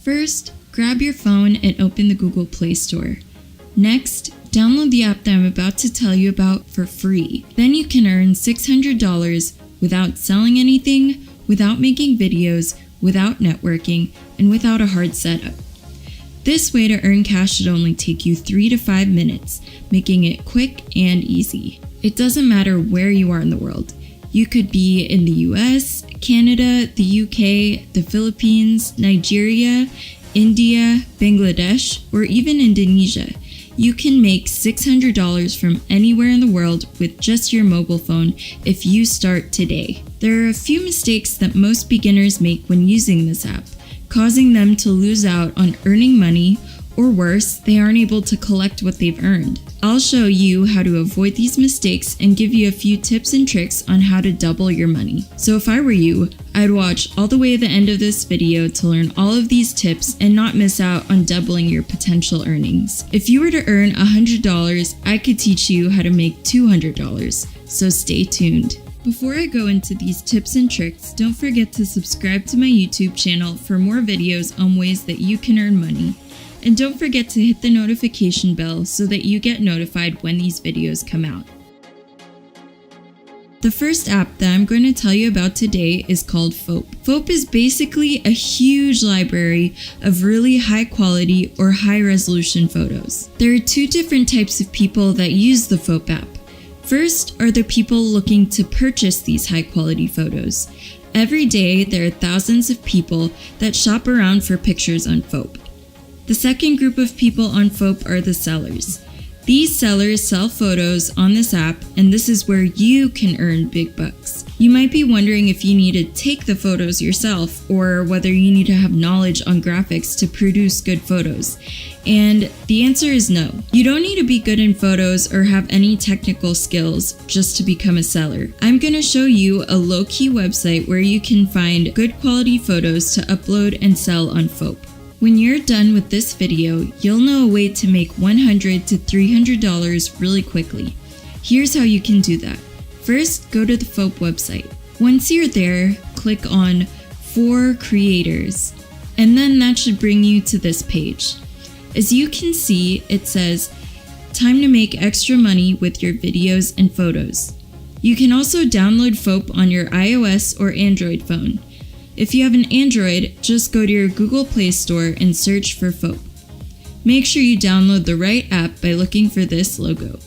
First, grab your phone and open the Google Play Store. Next, download the app that I'm about to tell you about for free. Then you can earn $600 without selling anything, without making videos, without networking, and without a hard setup. This way to earn cash should only take you 3 to 5 minutes, making it quick and easy. It doesn't matter where you are in the world. You could be in the US, Canada, the UK, the Philippines, Nigeria, India, Bangladesh, or even Indonesia. You can make $600 from anywhere in the world with just your mobile phone if you start today. There are a few mistakes that most beginners make when using this app, causing them to lose out on earning money, or worse, they aren't able to collect what they've earned. I'll show you how to avoid these mistakes and give you a few tips and tricks on how to double your money. So if I were you, I'd watch all the way to the end of this video to learn all of these tips and not miss out on doubling your potential earnings. If you were to earn $100, I could teach you how to make $200, so stay tuned. Before I go into these tips and tricks, don't forget to subscribe to my YouTube channel for more videos on ways that you can earn money. And don't forget to hit the notification bell so that you get notified when these videos come out. The first app that I'm going to tell you about today is called Foap. Foap is basically a huge library of really high quality or high resolution photos. There are two different types of people that use the Foap app. First are the people looking to purchase these high quality photos. Every day there are thousands of people that shop around for pictures on Foap. The second group of people on Foap are the sellers. These sellers sell photos on this app, and this is where you can earn big bucks. You might be wondering if you need to take the photos yourself, or whether you need to have knowledge on graphics to produce good photos. And the answer is no. You don't need to be good in photos or have any technical skills just to become a seller. I'm going to show you a low-key website where you can find good quality photos to upload and sell on Foap. When you're done with this video, you'll know a way to make $100 to $300 really quickly. Here's how you can do that. First, go to the Foap website. Once you're there, click on For Creators, and then that should bring you to this page. As you can see, it says, time to make extra money with your videos and photos. You can also download Foap on your iOS or Android phone. If you have an Android, just go to your Google Play Store and search for Foap. Make sure you download the right app by looking for this logo.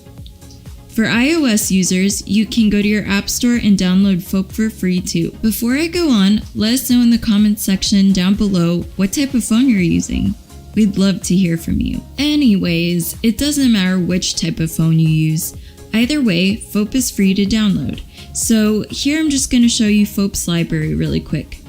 For iOS users, you can go to your App Store and download Foap for free too. Before I go on, let us know in the comments section down below what type of phone you're using. We'd love to hear from you. Anyways, it doesn't matter which type of phone you use. Either way, Foap is free to download. So here I'm just going to show you Foap's library really quick.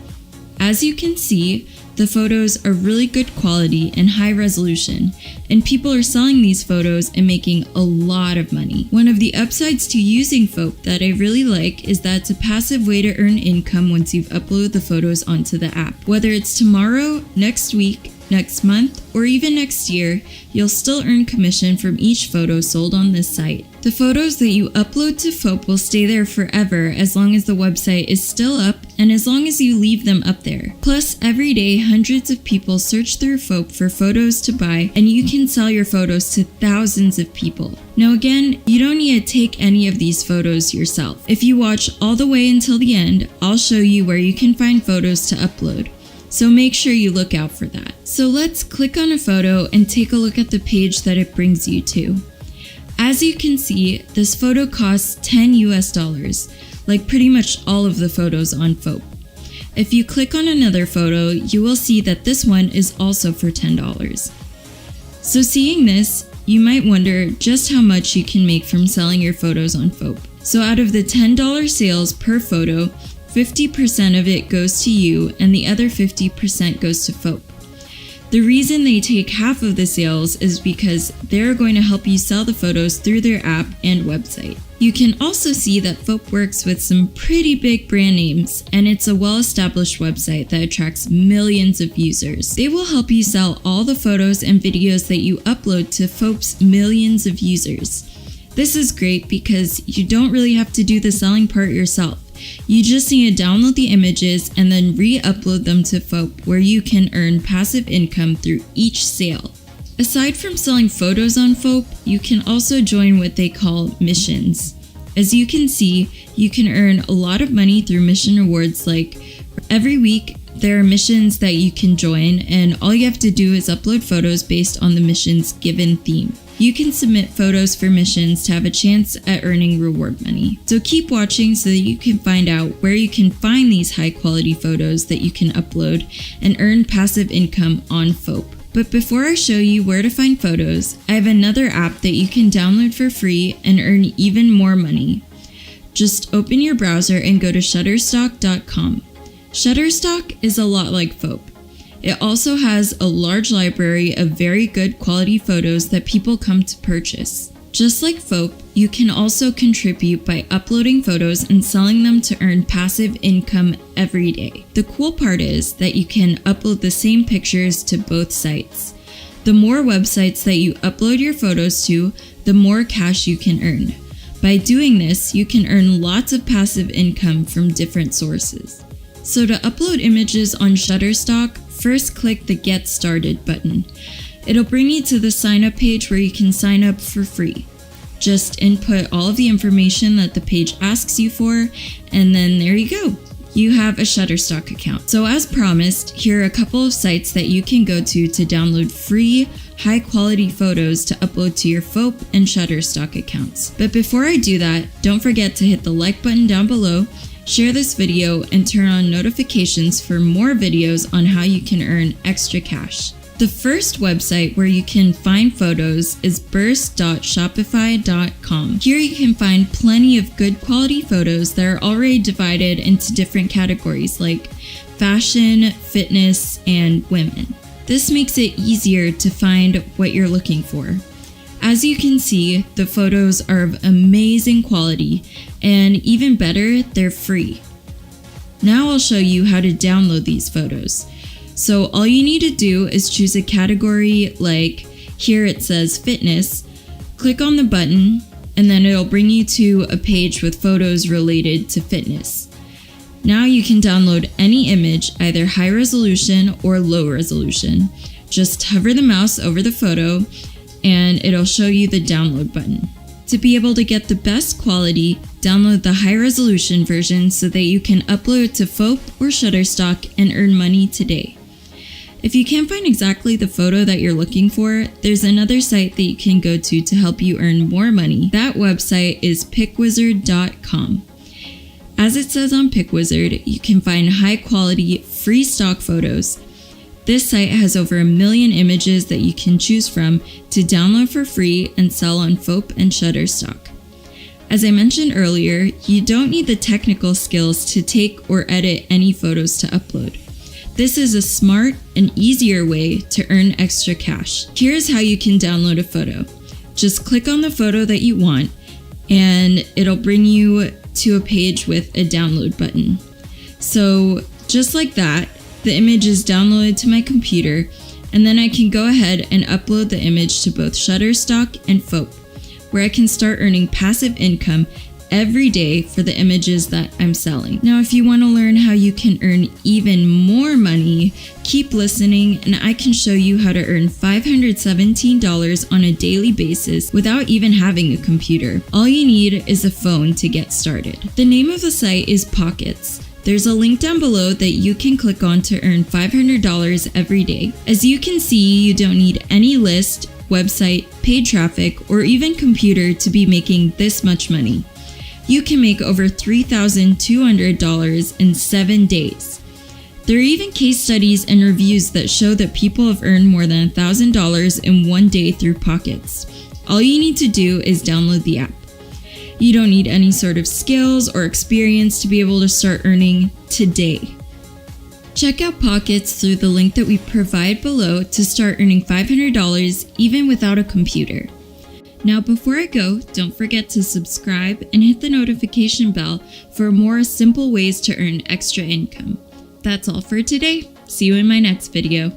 As you can see, the photos are really good quality and high resolution, and people are selling these photos and making a lot of money. One of the upsides to using Foap that I really like is that it's a passive way to earn income once you've uploaded the photos onto the app. Whether it's tomorrow, next week, next month, or even next year, you'll still earn commission from each photo sold on this site. The photos that you upload to Foap will stay there forever as long as the website is still up and as long as you leave them up there. Plus, every day hundreds of people search through Foap for photos to buy, and you can sell your photos to thousands of people. Now again, you don't need to take any of these photos yourself. If you watch all the way until the end, I'll show you where you can find photos to upload. So make sure you look out for that. So let's click on a photo and take a look at the page that it brings you to. As you can see, this photo costs $10 US, like pretty much all of the photos on Foap. If you click on another photo, you will see that this one is also for $10. So seeing this, you might wonder just how much you can make from selling your photos on Foap. So out of the $10 sales per photo, 50% of it goes to you and the other 50% goes to Foap. The reason they take half of the sales is because they're going to help you sell the photos through their app and website. You can also see that Foap works with some pretty big brand names, and it's a well-established website that attracts millions of users. They will help you sell all the photos and videos that you upload to Foap's millions of users. This is great because you don't really have to do the selling part yourself. You just need to download the images and then re-upload them to Foap, where you can earn passive income through each sale. Aside from selling photos on Foap, you can also join what they call missions. As you can see, you can earn a lot of money through mission rewards. Like every week, there are missions that you can join, and all you have to do is upload photos based on the mission's given theme. You can submit photos for missions to have a chance at earning reward money. So keep watching so that you can find out where you can find these high quality photos that you can upload and earn passive income on Foap. But before I show you where to find photos, I have another app that you can download for free and earn even more money. Just open your browser and go to Shutterstock.com. Shutterstock is a lot like Foap. It also has a large library of very good quality photos that people come to purchase. Just like Foap, you can also contribute by uploading photos and selling them to earn passive income every day. The cool part is that you can upload the same pictures to both sites. The more websites that you upload your photos to, the more cash you can earn. By doing this, you can earn lots of passive income from different sources. So to upload images on Shutterstock, first click the Get Started button. It'll bring you to the sign up page where you can sign up for free. Just input all of the information that the page asks you for, and then there you go. You have a Shutterstock account. So as promised, here are a couple of sites that you can go to download free, high quality photos to upload to your Foap and Shutterstock accounts. But before I do that, don't forget to hit the like button down below, share this video, and turn on notifications for more videos on how you can earn extra cash. The first website where you can find photos is burst.shopify.com. Here you can find plenty of good quality photos that are already divided into different categories like fashion, fitness, and women. This makes it easier to find what you're looking for. As you can see, the photos are of amazing quality, and even better, they're free. Now I'll show you how to download these photos. So all you need to do is choose a category, like here it says fitness, click on the button, and then it'll bring you to a page with photos related to fitness. Now you can download any image, either high resolution or low resolution. Just hover the mouse over the photo and it'll show you the download button. To be able to get the best quality, download the high resolution version so that you can upload it to Foap or Shutterstock and earn money today. If you can't find exactly the photo that you're looking for, there's another site that you can go to help you earn more money. That website is PicWizard.com. As it says on PicWizard, you can find high quality, free stock photos. This site has over 1 million images that you can choose from to download for free and sell on Foap and Shutterstock. As I mentioned earlier, you don't need the technical skills to take or edit any photos to upload. This is a smart and easier way to earn extra cash. Here's how you can download a photo. Just click on the photo that you want, and it'll bring you to a page with a download button. So just like that, the image is downloaded to my computer, and then I can go ahead and upload the image to both Shutterstock and Foap, where I can start earning passive income every day for the images that I'm selling. Now, if you want to learn how you can earn even more money, keep listening and I can show you how to earn $517 on a daily basis without even having a computer. All you need is a phone to get started. The name of the site is Pockets. There's a link down below that you can click on to earn $500 every day. As you can see, you don't need any list, website, paid traffic, or even computer to be making this much money. You can make over $3,200 in 7 days. There are even case studies and reviews that show that people have earned more than $1,000 in 1 day through Pockets. All you need to do is download the app. You don't need any sort of skills or experience to be able to start earning today. Check out Pockets through the link that we provide below to start earning $500 even without a computer. Now before I go, don't forget to subscribe and hit the notification bell for more simple ways to earn extra income. That's all for today. See you in my next video.